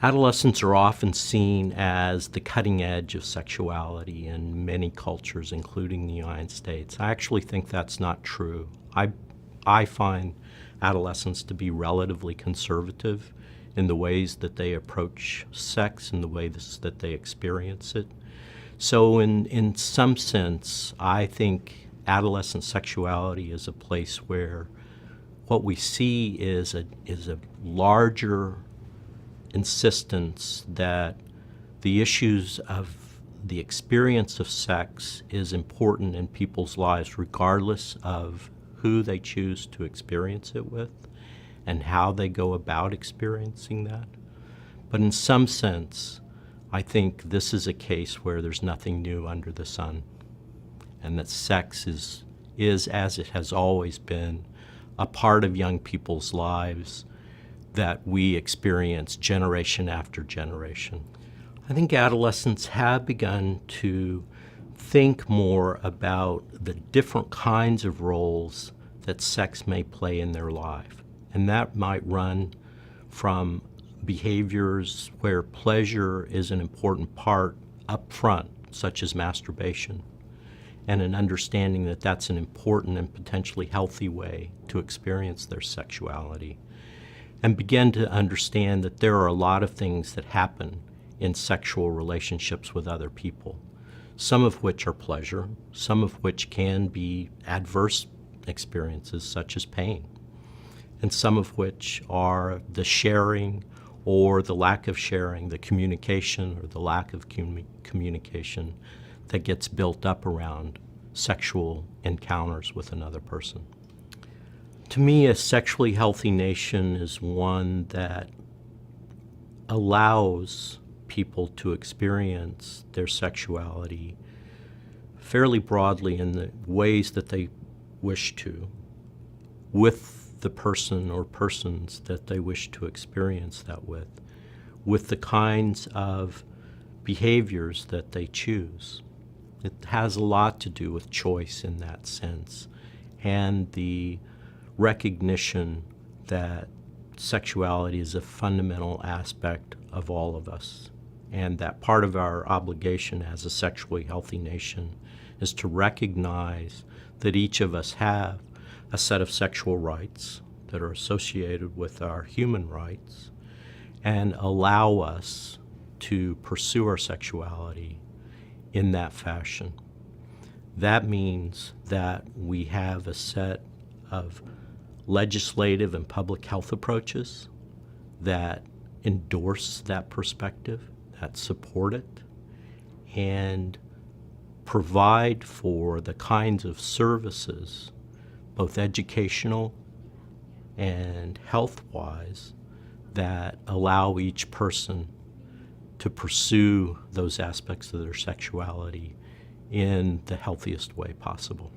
Adolescents are often seen as the cutting edge of sexuality in many cultures, including the United States. I actually think that's not true. I find adolescents to be relatively conservative in the ways that they approach sex and the ways that they experience it. So in some sense, I think adolescent sexuality is a place where what we see is a larger insistence that the issues of the experience of sex is important in people's lives regardless of who they choose to experience it with and how they go about experiencing that. But in some sense, I think this is a case where there's nothing new under the sun, and that sex is as it has always been, a part of young people's lives that we experience generation after generation. I think adolescents have begun to think more about the different kinds of roles that sex may play in their life. And that might run from behaviors where pleasure is an important part up front, such as masturbation, and an understanding that that's an important and potentially healthy way to experience their sexuality, and begin to understand that there are a lot of things that happen in sexual relationships with other people, some of which are pleasure, some of which can be adverse experiences such as pain, and some of which are the sharing or the lack of sharing, the communication or the lack of communication that gets built up around sexual encounters with another person. To me, a sexually healthy nation is one that allows people to experience their sexuality fairly broadly in the ways that they wish to, with the person or persons that they wish to experience that with the kinds of behaviors that they choose. It has a lot to do with choice in that sense, and the recognition that sexuality is a fundamental aspect of all of us, and that part of our obligation as a sexually healthy nation is to recognize that each of us have a set of sexual rights that are associated with our human rights and allow us to pursue our sexuality in that fashion. That means that we have a set of legislative and public health approaches that endorse that perspective, that support it, and provide for the kinds of services, both educational and health-wise, that allow each person to pursue those aspects of their sexuality in the healthiest way possible.